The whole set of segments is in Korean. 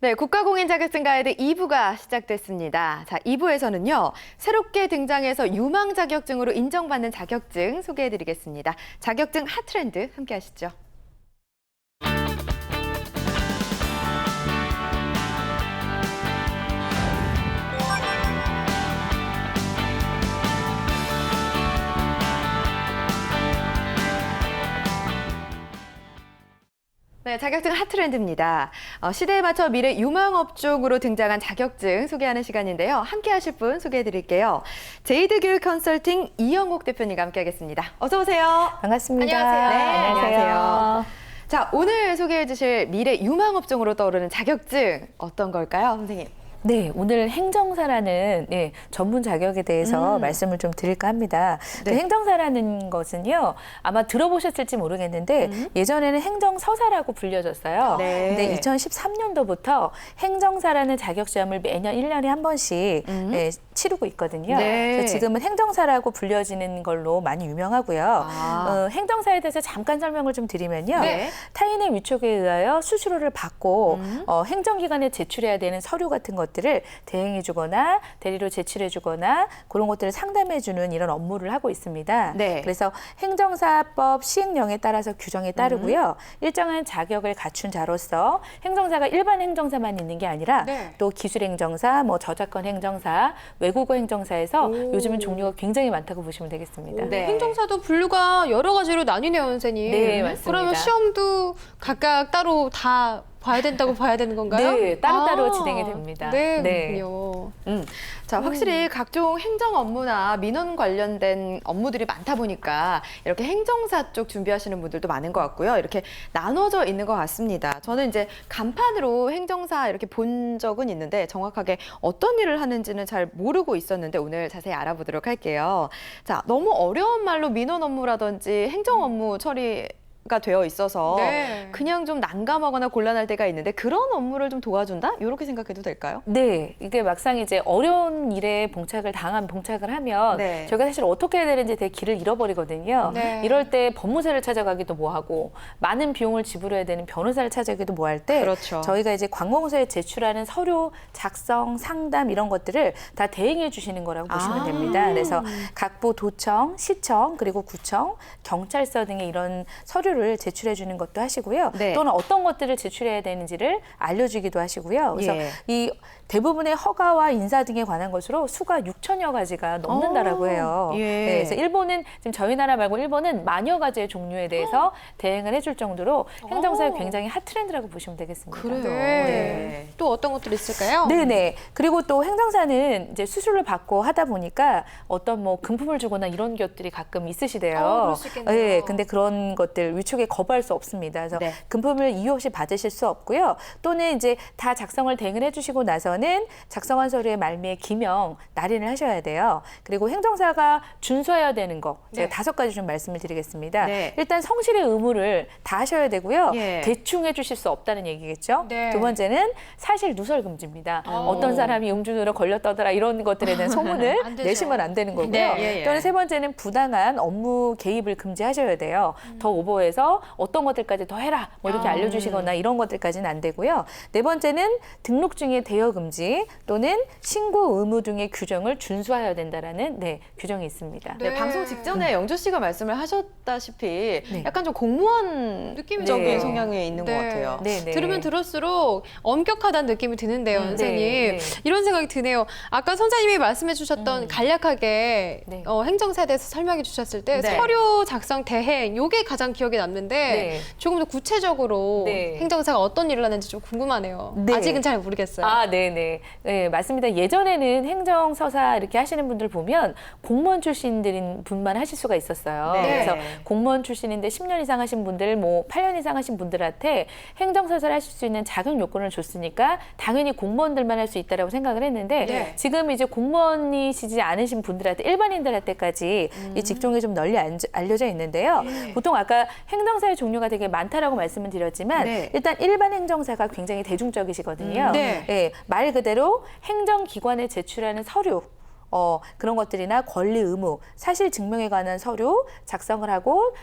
네, 국가공인 자격증 가이드 2부가 시작됐습니다. 자, 2부에서는요, 새롭게 등장해서 유망 자격증으로 인정받는 자격증 소개해드리겠습니다. 자격증 핫트렌드 함께 하시죠. 네, 자격증 핫트렌드입니다. 시대에 맞춰 미래 유망업종으로 등장한 자격증 소개하는 시간인데요. 함께 하실 분 소개해드릴게요. 제이드 교육 컨설팅 이영옥 대표님과 함께 하겠습니다. 어서 오세요. 반갑습니다. 안녕하세요. 네, 안녕하세요. 자, 오늘 소개해 주실 미래 유망업종으로 떠오르는 자격증 어떤 걸까요, 선생님? 네, 오늘 행정사라는 전문 자격에 대해서 말씀을 좀 드릴까 합니다. 네. 행정사라는 것은요, 아마 들어보셨을지 모르겠는데 예전에는 행정서사라고 불려졌어요. 네. 근데 2013년도부터 행정사라는 자격시험을 매년 1년에 한 번씩 치르고 있거든요. 네. 그래서 지금은 행정사라고 불려지는 걸로 많이 유명하고요. 행정사에 대해서 잠깐 설명을 좀 드리면요. 네. 타인의 위촉에 의하여 수수료를 받고 행정기관에 제출해야 되는 서류 같은 것들을 대행해주거나 대리로 제출해주거나 그런 것들을 상담해주는 이런 업무를 하고 있습니다. 네. 그래서 행정사법 시행령에 따라서 규정에 따르고요. 일정한 자격을 갖춘 자로서 행정사가 일반 행정사만 있는 게 아니라 네. 또 기술행정사, 뭐 저작권 행정사, 외국어 행정사에서 요즘은 종류가 굉장히 많다고 보시면 되겠습니다. 네. 행정사도 분류가 여러 가지로 나뉘네요, 선생님. 네, 맞습니다. 그러면 시험도 각각 따로 다 봐야 된다고 봐야 되는 건가요? 네, 따로따로 진행이 됩니다. 네, 네. 그렇군요. 자, 확실히 각종 행정 업무나 민원 관련된 업무들이 많다 보니까 이렇게 행정사 쪽 준비하시는 분들도 많은 것 같고요. 이렇게 나눠져 있는 것 같습니다. 저는 이제 간판으로 행정사 이렇게 본 적은 있는데 정확하게 어떤 일을 하는지는 잘 모르고 있었는데 오늘 자세히 알아보도록 할게요. 자, 너무 어려운 말로 민원 업무라든지 행정 업무 처리 가 되어 있어서 네. 그냥 좀 난감하거나 곤란할 때가 있는데 그런 업무를 좀 도와준다? 이렇게 생각해도 될까요? 네, 이게 막상 이제 어려운 일에 봉착을 하면 네. 저희가 사실 어떻게 해야 되는지 되게 길을 잃어버리거든요. 네. 이럴 때 법무사를 찾아가기도 뭐하고 많은 비용을 지불해야 되는 변호사를 찾아가기도 뭐할 때 그렇죠. 저희가 이제 관공서에 제출하는 서류 작성, 상담 이런 것들을 다 대행해 주시는 거라고 보시면 됩니다. 그래서 각부, 도청, 시청, 그리고 구청, 경찰서 등의 이런 서류를 제출해 주는 것도 하시고요. 네. 또는 어떤 것들을 제출해야 되는지를 알려주기도 하시고요. 그래서 예. 이 대부분의 허가와 인사 등에 관한 것으로 수가 6천여 가지가 넘는다라고 해요. 예. 네, 그래서 일본은 지금 저희 나라 말고 일본은 만여 가지의 종류에 대해서 대행을 해줄 정도로 행정사의 굉장히 핫트렌드라고 보시면 되겠습니다. 그래요. 네. 네. 또 어떤 것들이 있을까요? 네네. 그리고 또 행정사는 이제 수수료를 받고 하다 보니까 어떤 뭐 금품을 주거나 이런 것들이 가끔 있으시대요. 그럴 수 있겠네요. 네, 근데 그런 것들 위촉에 거부할 수 없습니다. 그래서 네. 금품을 이유 없이 받으실 수 없고요. 또는 이제 다 작성을 대행을 해주시고 나서는 작성한 서류의 말미에 기명 날인을 하셔야 돼요. 그리고 행정사가 준수해야 되는 거 제가 네. 5가지 좀 말씀을 드리겠습니다. 네. 일단 성실의 의무를 다 하셔야 되고요. 예. 대충 해주실 수 없다는 얘기겠죠. 네. 두 번째는 사실 누설 금지입니다. 어떤 사람이 음주운전으로 걸렸다더라 이런 것들에 대한 소문을 안 되죠. 내시면 안 되는 거고요. 네. 예, 예. 또는 세 번째는 부당한 업무 개입을 금지하셔야 돼요. 더 오버해서 어떤 것들까지 더 해라 뭐 이렇게 알려주시거나 이런 것들까지는 안 되고요. 네 번째는 등록 중에 대여 금지 또는 신고 의무 등의 규정을 준수하여야 된다라는 규정이 있습니다. 네, 네. 방송 직전에 영조 씨가 말씀을 하셨다시피 네. 약간 좀 공무원적인 네. 성향이 있는 것 네. 같아요. 네, 네. 들으면 들을수록 엄격하다는 느낌이 드는데요, 선생님. 네, 네. 이런 생각이 드네요. 아까 선생님이 말씀해 주셨던 간략하게 네. 행정사에 대해서 설명해 주셨을 때 네. 서류 작성 대행 요게 가장 기억에 남는데 네. 조금 더 구체적으로 네. 행정사가 어떤 일을 하는지 좀 궁금하네요. 네. 아직은 잘 모르겠어요. 아, 네네. 네, 맞습니다. 예전에는 행정서사 이렇게 하시는 분들 보면 공무원 출신들인 분만 하실 수가 있었어요. 네. 그래서 공무원 출신인데 10년 이상 하신 분들, 뭐 8년 이상 하신 분들한테 행정서사를 하실 수 있는 자격 요건을 줬으니까 당연히 공무원들만 할 수 있다라고 생각을 했는데 네. 지금 이제 공무원이시지 않으신 분들한테 일반인들한테까지 이 직종이 좀 널리 알려져 있는데요. 보통 아까 행정사의 종류가 되게 많다라고 말씀을 드렸지만 네. 일단 일반 행정사가 굉장히 대중적이시거든요. 네. 말 그대로 행정기관에 제출하는 서류 그런 것들이나 권리 의무, 사실 증명에 관한 서류 작성을 하고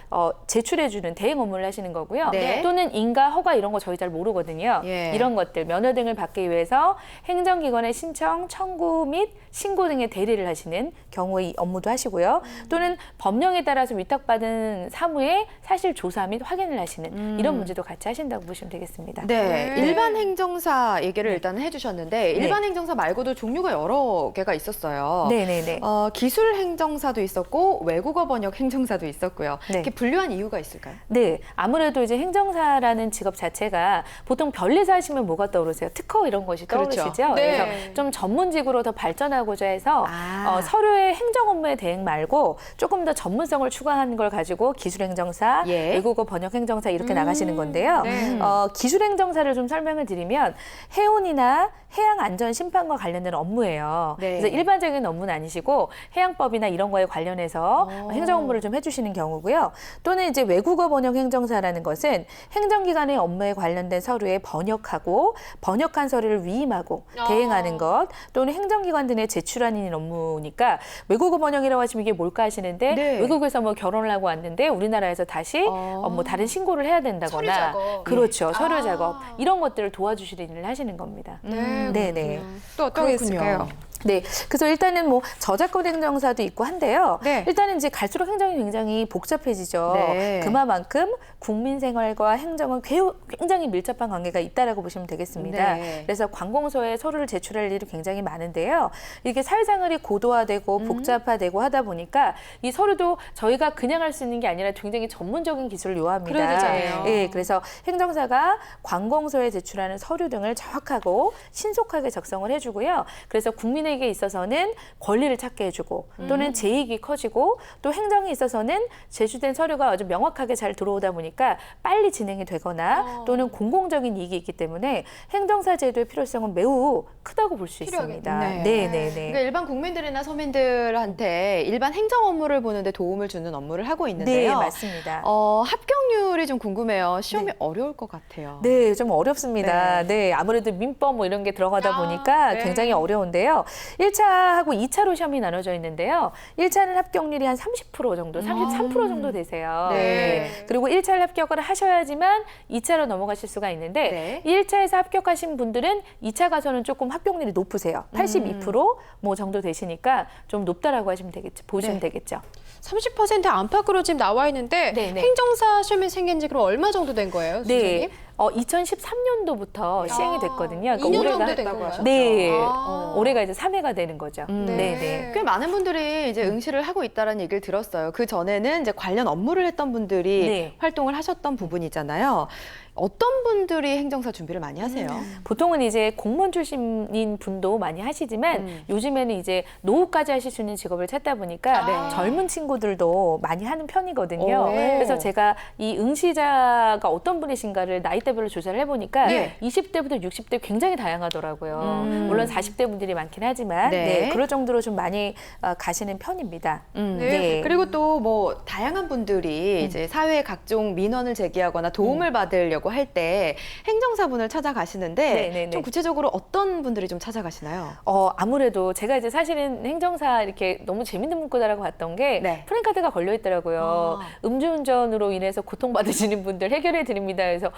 제출해주는 대행 업무를 하시는 거고요. 네. 또는 인가, 허가 이런 거 저희 잘 모르거든요. 예. 이런 것들, 면허 등을 받기 위해서 행정기관의 신청, 청구 및 신고 등의 대리를 하시는 경우의 업무도 하시고요. 또는 법령에 따라서 위탁받은 사무의 사실 조사 및 확인을 하시는 이런 문제도 같이 하신다고 보시면 되겠습니다. 네, 네. 일반 행정사 얘기를 일단 해주셨는데 일반 행정사 말고도 종류가 여러 개가 있었어요. 네네네. 기술 행정사도 있었고 외국어 번역 행정사도 있었고요. 네. 이렇게 분류한 이유가 있을까요? 네, 아무래도 이제 행정사라는 직업 자체가 보통 변리사 하시면 뭐가 떠오르세요? 특허 이런 것이 그렇죠. 떠오르시죠? 네. 그래서 좀 전문직으로 더 발전하고자 해서 아. 서류의 행정 업무의 대행 말고 조금 더 전문성을 추가한 걸 가지고 기술행정사, 예. 외국어 번역행정사 이렇게 나가시는 건데요. 네. 기술행정사를 좀 설명을 드리면 해운이나 해양안전심판과 관련된 업무예요. 네. 그래서 일반적인 업무는 아니시고 해양법이나 이런 거에 관련해서 행정 업무를 좀 해주시는 경우고요. 또는 이제 외국어 번역 행정사라는 것은 행정기관의 업무에 관련된 서류에 번역하고 번역한 서류를 위임하고 대행하는 것, 또는 행정기관 등에 제출하는 업무니까 외국어 번역이라고 하시면 이게 뭘까 하시는데 네. 외국에서 뭐 결혼을 하고 왔는데 우리나라에서 다시 뭐 다른 신고를 해야 된다거나 서류 작업. 그렇죠. 서류 작업 이런 것들을 도와주시는 일을 하시는 겁니다. 네네. 또 어떤 게 그렇군요. 있을까요? 네, 그래서 일단은 뭐 저작권 행정사도 있고 한데요. 네. 일단은 이제 갈수록 행정이 굉장히 복잡해지죠. 네. 그만큼 국민 생활과 행정은 굉장히 밀접한 관계가 있다라고 보시면 되겠습니다. 네. 그래서 관공서에 서류를 제출할 일이 굉장히 많은데요. 이게 사회생활이 고도화되고 복잡화되고 하다 보니까 이 서류도 저희가 그냥 할 수 있는 게 아니라 굉장히 전문적인 기술을 요합니다. 그래야 되잖아요. 예, 그래서 행정사가 관공서에 제출하는 서류 등을 정확하고 신속하게 작성을 해주고요. 그래서 국민에게 있어서는 권리를 찾게 해주고 또는 재익이 커지고 또 행정에 있어서는 제출된 서류가 아주 명확하게 잘 들어오다 보니까 빨리 진행이 되거나 또는 공공적인 이익이 있기 때문에 행정사 제도의 필요성은 매우 크다고 볼 수 있습니다. 네. 네네네. 그러니까 일반 국민들이나 서민들한테 일반 행정 업무를 보는데 도움을 주는 업무를 하고 있는데요. 네, 맞습니다. 합격률이 좀 궁금해요. 시험이 어려울 것 같아요. 네, 좀 어렵습니다. 네, 아무래도 민법 뭐 이런 게 들어가다 보니까 네. 굉장히 어려운데요. 1차하고 2차로 시험이 나눠져 있는데요. 1차는 합격률이 한 30% 정도, 33% 정도 되세요. 네. 그리고 1차를 합격을 하셔야지만 2차로 넘어가실 수가 있는데 네. 1차에서 합격하신 분들은 2차 가서는 조금 합격률이 높으세요. 82%뭐 정도 되시니까 좀 높다라고 하시면 되겠죠. 보시면 네. 되겠죠. 30% 안팎으로 지금 나와 있는데 네네. 행정사 시험이 생긴 지 그럼 얼마 정도 된 거예요, 네. 선생님? 2013년도부터 시행이 됐거든요. 2년 올해가 정도 된 건가요? 네. 아. 올해가 이제 3회가 되는 거죠. 네. 네. 꽤 많은 분들이 이제 응시를 하고 있다는 얘기를 들었어요. 그 전에는 이제 관련 업무를 했던 분들이 네. 활동을 하셨던 부분이잖아요. 어떤 분들이 행정사 준비를 많이 하세요? 보통은 이제 공무원 출신인 분도 많이 하시지만 요즘에는 이제 노후까지 하실 수 있는 직업을 찾다 보니까 젊은 친구들도 많이 하는 편이거든요. 오. 그래서 제가 이 응시자가 어떤 분이신가를 나이대별로 조사를 해보니까 네. 20대부터 60대 굉장히 다양하더라고요. 물론 40대 분들이 많긴 하지만 네. 네, 그럴 정도로 좀 많이 가시는 편입니다. 네. 그리고 또 뭐 다양한 분들이 이제 사회에 각종 민원을 제기하거나 도움을 받으려고 할 때 행정사분을 찾아가시는데 네네네. 좀 구체적으로 어떤 분들이 좀 찾아가시나요? 아무래도 제가 이제 사실은 행정사 이렇게 너무 재밌는 문구다라고 봤던 게 네. 프랜카드가 걸려 있더라고요. 음주운전으로 인해서 고통받으시는 분들 해결해 드립니다. 그래서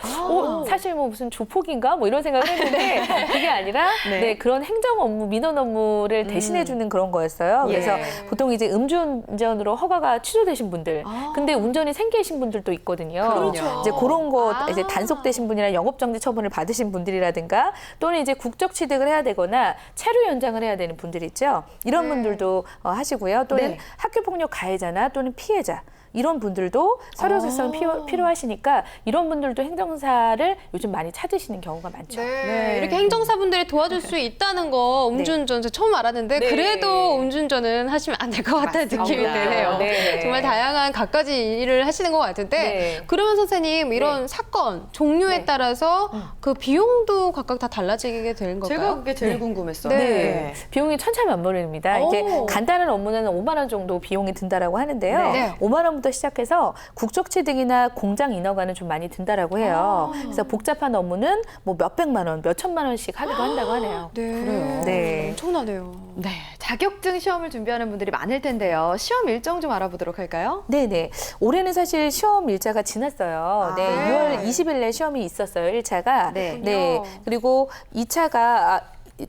사실 뭐 무슨 조폭인가 뭐 이런 생각을 했는데 그게 아니라 네. 네, 그런 행정 업무, 민원 업무를 대신해 주는 그런 거였어요. 그래서 예. 보통 이제 음주운전으로 허가가 취소되신 분들, 근데 운전이 생기신 분들도 있거든요. 그렇죠. 이제 그런 거 이제 단속되신 분이나 영업정지 처분을 받으신 분들이라든가 또는 이제 국적 취득을 해야 되거나 체류 연장을 해야 되는 분들 있죠. 이런 분들도 하시고요. 또는 네. 학교폭력 가해자나 또는 피해자 이런 분들도 서류 작성이 필요하시니까 이런 분들도 행정사를 요즘 많이 찾으시는 경우가 많죠. 네. 이렇게 행정사분들이 도와줄 수 있다는 거 음주운전 제가 처음 알았는데 네. 그래도 음주운전은 하시면 안 될 것 같다는 느낌이 맞습니다. 드네요. 네. 정말 다양한 갖가지 일을 하시는 것 같은데 네. 그러면 선생님 이런 사건 종류에 네. 따라서 그 비용도 각각 다 달라지게 되는 건가요? 제가 그게 제일 궁금했어요. 네. 비용이 천차만별입니다. 이게 오. 간단한 업무는 5만 원 정도 비용이 든다라고 하는데요. 네. 5만 인허가부터 시작해서 국적취득이나 공장 인허가는 좀 많이 든다라고 해요. 그래서 복잡한 업무는 뭐 몇백만 원, 몇천만 원씩 하기도 한다고 하네요. 네. 그래요? 네. 엄청나네요. 네, 자격증 시험을 준비하는 분들이 많을 텐데요. 시험 일정 좀 알아보도록 할까요? 네네. 올해는 사실 시험 일자가 지났어요. 네, 네. 6월 20일에 시험이 있었어요, 1차가. 네. 네. 그리고 2차가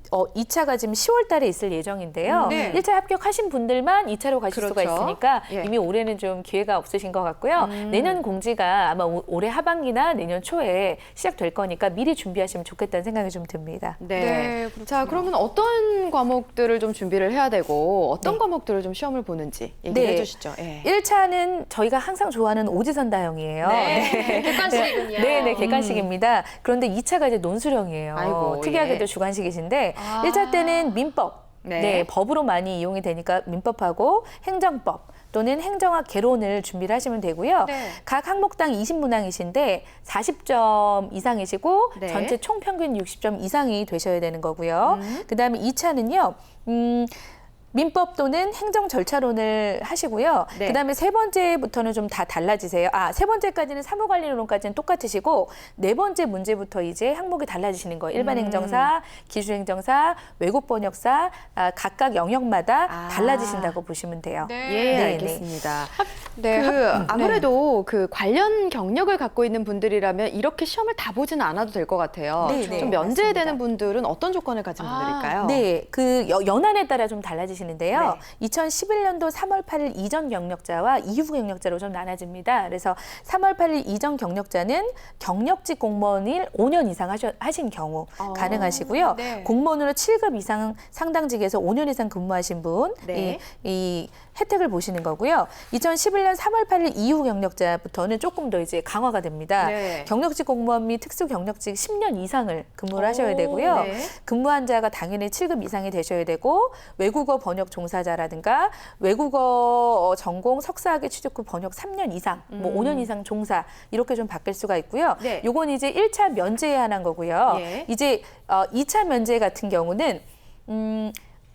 2차가 지금 10월 달에 있을 예정인데요. 네. 1차 합격하신 분들만 2차로 가실 수가 그렇죠. 있으니까 예. 이미 올해는 좀 기회가 없으신 것 같고요. 내년 공지가 아마 올해 하반기나 내년 초에 시작될 거니까 미리 준비하시면 좋겠다는 생각이 좀 듭니다. 네. 네, 그렇군요. 자, 그러면 어떤 과목들을 좀 준비를 해야 되고 어떤 과목들을 좀 시험을 보는지 얘기를 네. 해주시죠. 예. 1차는 저희가 항상 좋아하는 오지선다형이에요. 네. 객관식이군요. 네, 객관식입니다. 그런데 2차가 이제 논술형이에요. 아이고, 특이하게도 예. 주관식이신데 아. 1차 때는 민법, 네. 법으로 많이 이용이 되니까 민법하고 행정법 또는 행정학 개론을 준비를 하시면 되고요. 네. 각 항목당 20문항이신데 40점 이상이시고 네. 전체 총 평균 60점 이상이 되셔야 되는 거고요. 그다음에 2차는요. 민법 또는 행정 절차론을 하시고요. 네. 그다음에 세 번째부터는 좀 다 달라지세요. 세 번째까지는 사무관리론까지는 똑같으시고 네 번째 문제부터 이제 항목이 달라지시는 거예요. 일반 행정사, 기술행정사, 외국번역사 각각 영역마다 달라지신다고 보시면 돼요. 네. 예, 네, 알겠습니다. 네. 아무래도 그 관련 경력을 갖고 있는 분들이라면 이렇게 시험을 다 보지는 않아도 될 것 같아요. 네, 네, 좀 면제되는 맞습니다. 분들은 어떤 조건을 가진 분들일까요? 네, 그 연한에 따라 좀 달라지시는데요. 2011년도 3월 8일 이전 경력자와 이후 경력자로 좀 나눠집니다. 그래서 3월 8일 이전 경력자는 경력직 공무원을 5년 이상 하신 경우 가능하시고요. 네. 공무원으로 7급 이상 상당직에서 5년 이상 근무하신 분, 네. 이 혜택을 보시는 거고요. 2011년 3월 8일 이후 경력자부터는 조금 더 이제 강화가 됩니다. 네. 경력직 공무원 및 특수 경력직 10년 이상을 근무를 하셔야 되고요. 네. 근무한 자가 당연히 7급 이상이 되셔야 되고 외국어 번역 종사자라든가 외국어 전공 석사학위 취득 후 번역 3년 이상, 뭐 5년 이상 종사 이렇게 좀 바뀔 수가 있고요. 네. 요건 이제 1차 면제에 한한 거고요. 예. 이제 2차 면제 같은 경우는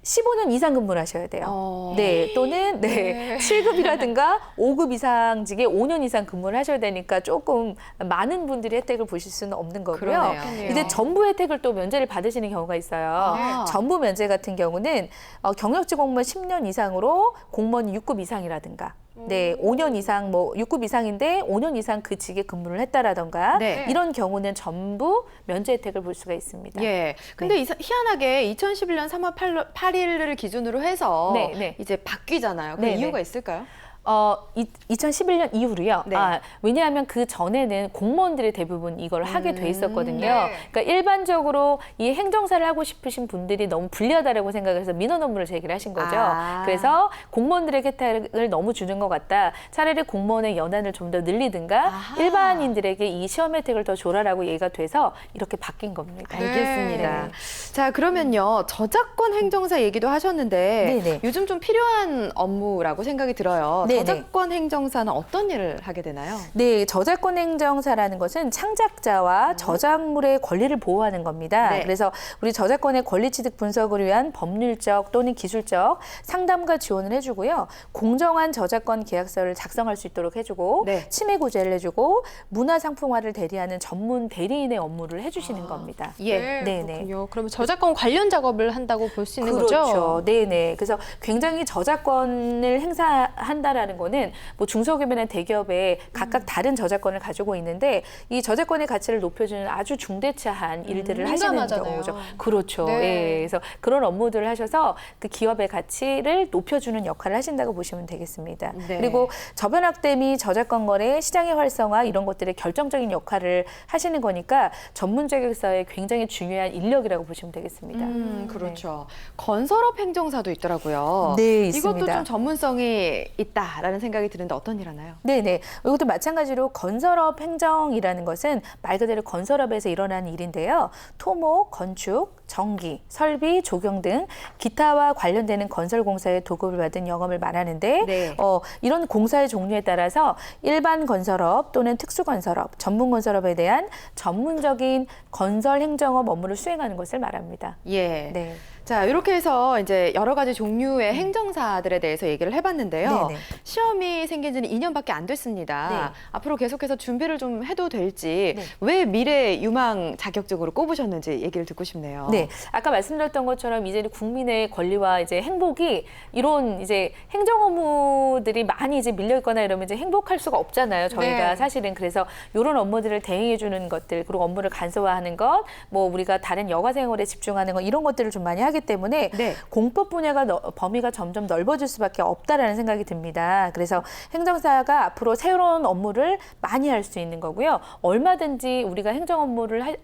15년 이상 근무를 하셔야 돼요. 네, 또는 네. 7급이라든가 5급 이상직에 5년 이상 근무를 하셔야 되니까 조금 많은 분들이 혜택을 보실 수는 없는 거고요. 그러네요. 이제 전부 혜택을 또 면제를 받으시는 경우가 있어요. 아. 전부 면제 같은 경우는 경력직 공무원 10년 이상으로 공무원 6급 이상이라든가 네, 5년 이상 뭐 6급 이상인데 5년 이상 그 직에 근무를 했다라던가 네. 이런 경우는 전부 면제 혜택을 볼 수가 있습니다. 예. 근데 희한하게 2011년 3월 8일을 기준으로 해서 네, 네. 이제 바뀌잖아요. 그 네, 이유가 네. 있을까요? 2011년 이후로요. 네. 왜냐하면 그 전에는 공무원들이 대부분 이걸 하게 돼 있었거든요. 네. 그러니까 일반적으로 이 행정사를 하고 싶으신 분들이 너무 불리하다라고 생각해서 민원 업무를 제기를 하신 거죠. 그래서 공무원들에게 혜택을 너무 주는 것 같다. 차라리 공무원의 연한을 좀 더 늘리든가 일반인들에게 이 시험 혜택을 더 줘라라고 얘기가 돼서 이렇게 바뀐 겁니다. 알겠습니다. 네. 자, 그러면요. 저작권 행정사 얘기도 하셨는데 네네. 요즘 좀 필요한 업무라고 생각이 들어요. 네네. 저작권 행정사는 어떤 일을 하게 되나요? 네, 저작권 행정사라는 것은 창작자와 저작물의 권리를 보호하는 겁니다. 네. 그래서 우리 저작권의 권리 취득 분석을 위한 법률적 또는 기술적 상담과 지원을 해주고요. 공정한 저작권 계약서를 작성할 수 있도록 해주고 네. 침해 구제를 해주고 문화 상품화를 대리하는 전문 대리인의 업무를 해주시는 겁니다. 예. 네, 그렇군요. 그러면 저작권 관련 작업을 한다고 볼 수 있는 그렇죠. 거죠? 네네. 그래서 굉장히 저작권을 행사한다라는 거는 뭐 중소기업이나 대기업에 각각 다른 저작권을 가지고 있는데 이 저작권의 가치를 높여주는 아주 중대차한 일들을 하시는 민감하잖아요. 경우죠. 그렇죠. 네. 예. 그래서 그런 업무들을 하셔서 그 기업의 가치를 높여주는 역할을 하신다고 보시면 되겠습니다. 네. 그리고 저변학대 및 저작권 거래, 시장의 활성화 이런 것들의 결정적인 역할을 하시는 거니까 전문 자격사의 굉장히 중요한 인력이라고 보시면 되겠습니다. 그렇죠. 건설업 행정사도 있더라고요. 네, 이것도 있습니다. 좀 전문성이 있다라는 생각이 드는데 어떤 일 하나요? 네네. 이것도 마찬가지로 건설업 행정이라는 것은 말 그대로 건설업에서 일어나는 일인데요. 토목, 건축, 전기, 설비, 조경 등 기타와 관련되는 건설 공사에 도급을 받은 영업을 말하는데 네. 이런 공사의 종류에 따라서 일반 건설업 또는 특수 건설업, 전문 건설업에 대한 전문적인 건설 행정업 업무를 수행하는 것을 말합니다. 예. 네. 자, 이렇게 해서 이제 여러 가지 종류의 행정사들에 대해서 얘기를 해봤는데요. 네네. 시험이 생긴 지는 2년밖에 안 됐습니다. 네. 앞으로 계속해서 준비를 좀 해도 될지, 네. 왜 미래 유망 자격증으로 꼽으셨는지 얘기를 듣고 싶네요. 네, 아까 말씀드렸던 것처럼 이제 국민의 권리와 이제 행복이 이런 이제 행정 업무들이 많이 이제 밀려 있거나 이러면 이제 행복할 수가 없잖아요. 저희가 네. 사실은 그래서 이런 업무들을 대행해 주는 것들 그리고 업무를 간소화하는 것, 뭐 우리가 다른 여가 생활에 집중하는 것 이런 것들을 좀 많이 하기 때문에 네. 공법 분야가 범위가 점점 넓어질 수밖에 없다라는 생각이 듭니다. 그래서 행정사가 앞으로 새로운 업무를 많이 할 수 있는 거고요. 얼마든지 우리가 행정 업무를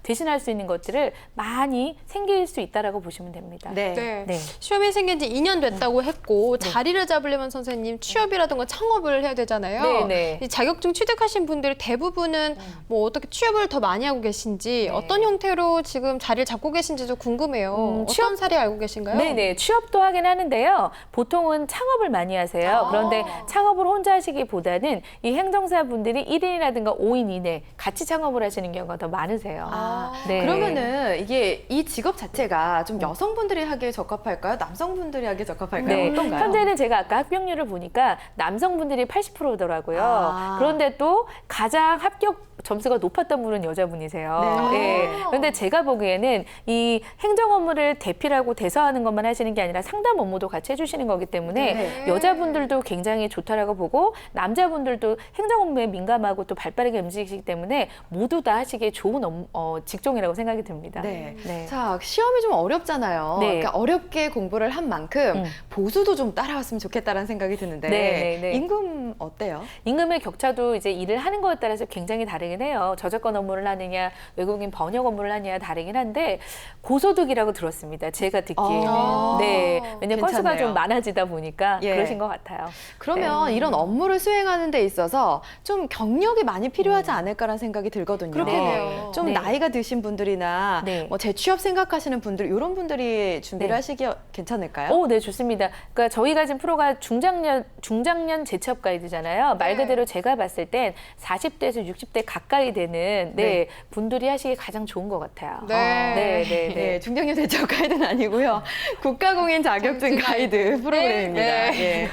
대신할 수 있는 것들을 많이 생길 수 있다라고 보시면 됩니다. 네. 네. 네. 시험이 생긴 지 2년 됐다고 했고 자리를 잡으려면 선생님 취업이라든가 창업을 해야 되잖아요. 네, 네. 이 자격증 취득하신 분들 대부분은 뭐 어떻게 취업을 더 많이 하고 계신지 네. 어떤 형태로 지금 자리를 잡고 계신지도 궁금해요. 취업- 어떤 사례 알고 계신가요? 네네, 취업도 하긴 하는데요. 보통은 창업을 많이 하세요. 그런데 창업을 혼자 하시기보다는 이 행정사 분들이 1인이라든가 5인 이내 같이 창업을 하시는 경우가 더 많으세요. 아, 네. 그러면은 이게 이 직업 자체가 좀 여성분들이 하기에 적합할까요? 남성분들이 하기에 적합할까요? 네, 어떤가요? 현재는 제가 아까 합격률을 보니까 남성분들이 80%더라고요. 아. 그런데 또 가장 합격 점수가 높았던 분은 여자분이세요. 네. 예. 그런데 제가 보기에는 이 행정 업무를 대필하고 대서하는 것만 하시는 게 아니라 상담 업무도 같이 해주시는 거기 때문에 네. 여자분들도 굉장히 좋다라고 보고 남자분들도 행정 업무에 민감하고 또 발빠르게 움직이시기 때문에 모두 다 하시기에 좋은 직종이라고 생각이 듭니다. 네. 네. 자, 시험이 좀 어렵잖아요. 네. 그러니까 어렵게 공부를 한 만큼 보수도 좀 따라왔으면 좋겠다라는 생각이 드는데 네, 네. 임금 어때요? 임금의 격차도 이제 일을 하는 것에 따라서 굉장히 다르긴 해요. 저작권 업무를 하느냐, 외국인 번역 업무를 하느냐 다르긴 한데 고소득이라고 들었습니다. 제가 듣기에는. 아, 네, 왜냐면 건수가 괜찮네요. 좀 많아지다 보니까 예. 그러신 것 같아요. 그러면 이런 업무를 수행하는 데 있어서 좀 경력이 많이 필요하지 않을까라는 생각이 들거든요. 그렇겠네요. 좀 네. 나이가 드신 분들이나 네. 뭐 재취업 생각하시는 분들 이런 분들이 준비를 네. 하시기 괜찮을까요? 네, 좋습니다. 그러니까 저희가 지금 프로가 중장년 재취업 가이드잖아요. 말 네. 그대로 제가 봤을 땐 40대에서 60대 가까이 되는 네. 분들이 하시기 가장 좋은 것 같아요. 네. 네, 네, 네. 중장년 대처 가이드는 아니고요. 국가공인 자격증 가이드 프로그램입니다. 네. 예.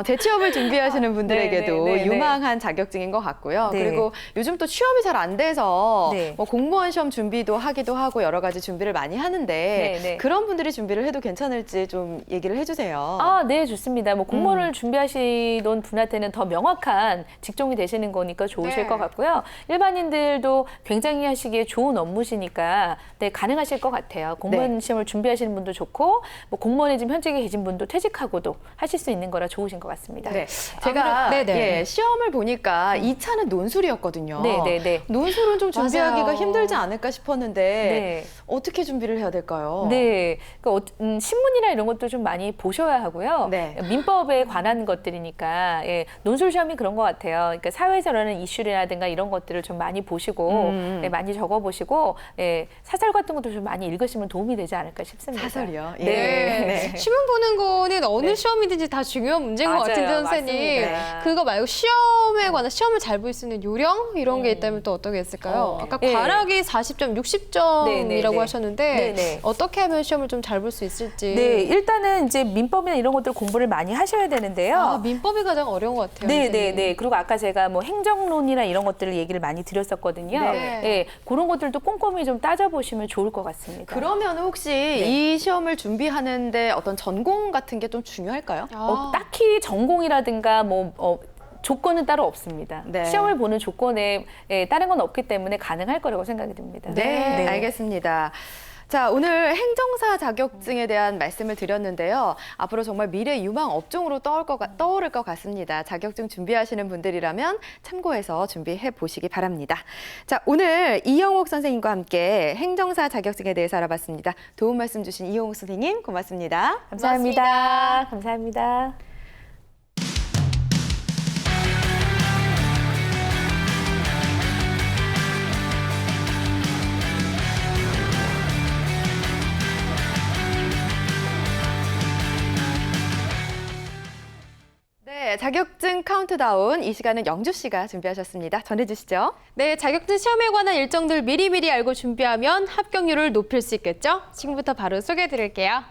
재취업을 준비하시는 분들에게도 네, 네, 네, 네. 유망한 자격증인 것 같고요. 네. 그리고 요즘 또 취업이 잘 안 돼서 네. 뭐 공무원 시험 준비도 하기도 하고 여러 가지 준비를 많이 하는데 네, 네. 그런 분들이 준비를 해도 괜찮을지 좀 얘기를 해주세요. 아, 네, 좋습니다. 뭐 공무원을 준비하시던 분한테는 더 명확한 직종이 되시는 거니까 좋으실 네. 것 같고요. 일반인들도 굉장히 하시기에 좋은 업무시니까 네, 가능하실 것 같아요. 공무원 시험을 준비하시는 분도 좋고 뭐 공무원에 지금 현직에 계신 분도 퇴직하고도 하실 수 있는 거라 좋으신 것 같습니다. 네, 제가 네네. 시험을 보니까 2차는 논술이었거든요. 네, 네, 네. 논술은 좀 준비하기가 맞아요. 힘들지 않을까 싶었는데 네. 어떻게 준비를 해야 될까요? 네, 그러니까 신문이나 이런 것도 좀 많이 보셔야 하고요. 네. 민법에 관한 것들이니까 논술 시험이 그런 것 같아요. 그러니까 사회에서 일어나는 이슈라든가 이런 것들을 좀 많이 보시고 많이 적어보시고 사설 같은 것도 좀 많이 읽으시면 도움이 되지 않을까 싶습니다. 사설이요? 예. 네. 네. 시험 보는 거는 어느 네. 시험이든지 다 중요한 문제인 것 맞아요. 같은데 선생님. 맞습니다. 그거 말고 시험에 관한 시험을 잘 볼 수 있는 요령 이런 게 있다면 또 어떤 게 있을까요? 아까 예. 과락이 40점, 네, 60점이라고 네, 네. 하셨는데 네, 네. 어떻게 하면 시험을 좀 잘 볼 수 있을지. 네, 일단은 이제 민법이나 이런 것들 공부를 많이 하셔야 되는데요. 아, 민법이 가장 어려운 것 같아요. 네, 선생님. 네, 네. 그리고 아까 제가 뭐 행정론이나 이런 것들을 얘기를 많이 드렸었거든요. 네. 네, 그런 것들도 꼼꼼히 좀 따져보시면 좋을 것 같습니다. 그러면 혹시 네. 이 시험을 준비하는데 어떤 전공 같은 게 좀 중요할까요? 아. 딱히 전공이라든가 조건은 따로 없습니다. 네. 시험을 보는 조건에 다른 건 없기 때문에 가능할 거라고 생각이 듭니다. 네, 알겠습니다. 자, 오늘 행정사 자격증에 대한 말씀을 드렸는데요. 앞으로 정말 미래 유망 업종으로 떠오를 것 같습니다. 자격증 준비하시는 분들이라면 참고해서 준비해 보시기 바랍니다. 자, 오늘 이영옥 선생님과 함께 행정사 자격증에 대해서 알아봤습니다. 도움 말씀 주신 이영옥 선생님 고맙습니다. 감사합니다. 감사합니다. 네, 자격증 카운트다운 이 시간은 영주 씨가 준비하셨습니다. 전해주시죠. 네, 자격증 시험에 관한 일정들 미리미리 알고 준비하면 합격률을 높일 수 있겠죠? 지금부터 바로 소개해드릴게요.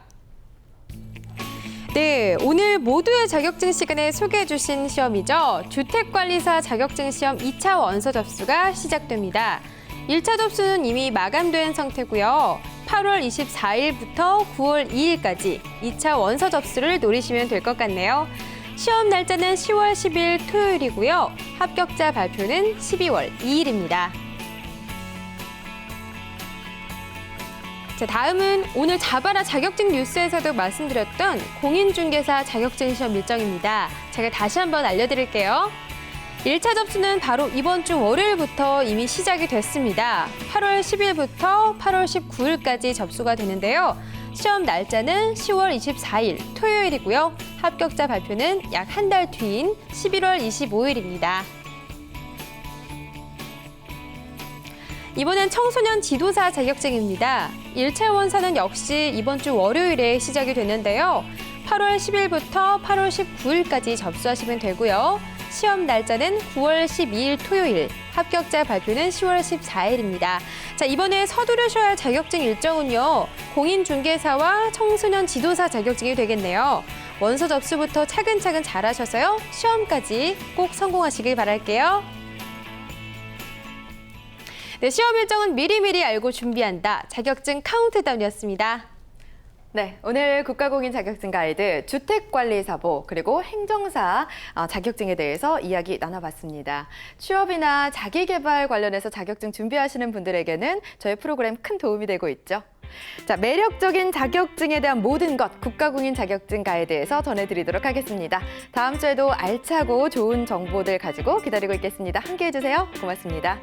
네, 오늘 모두의 자격증 시간에 소개해주신 시험이죠. 주택관리사 자격증 시험 2차 원서 접수가 시작됩니다. 1차 접수는 이미 마감된 상태고요. 8월 24일부터 9월 2일까지 2차 원서 접수를 노리시면 될 것 같네요. 시험 날짜는 10월 10일 토요일이고요. 합격자 발표는 12월 2일입니다. 자, 다음은 오늘 자바라 자격증 뉴스에서도 말씀드렸던 공인중개사 자격증 시험 일정입니다. 제가 다시 한번 알려드릴게요. 1차 접수는 바로 이번 주 월요일부터 이미 시작이 됐습니다. 8월 10일부터 8월 19일까지 접수가 되는데요. 시험 날짜는 10월 24일 토요일이고요. 합격자 발표는 약 한 달 뒤인 11월 25일입니다. 이번엔 청소년 지도사 자격증입니다. 1차 원서는 역시 이번 주 월요일에 시작이 됐는데요. 8월 10일부터 8월 19일까지 접수하시면 되고요. 시험 날짜는 9월 12일 토요일, 합격자 발표는 10월 14일입니다. 자, 이번에 서두르셔야 할 자격증 일정은요. 공인중개사와 청소년 지도사 자격증이 되겠네요. 원서 접수부터 차근차근 잘하셔서요. 시험까지 꼭 성공하시길 바랄게요. 네, 시험 일정은 미리미리 알고 준비한다. 자격증 카운트다운이었습니다. 네, 오늘 국가공인 자격증 가이드 주택관리사보 그리고 행정사 자격증에 대해서 이야기 나눠봤습니다. 취업이나 자기개발 관련해서 자격증 준비하시는 분들에게는 저희 프로그램 큰 도움이 되고 있죠. 자, 매력적인 자격증에 대한 모든 것 국가공인 자격증 가이드에서 전해드리도록 하겠습니다. 다음 주에도 알차고 좋은 정보들 가지고 기다리고 있겠습니다. 함께해 주세요. 고맙습니다.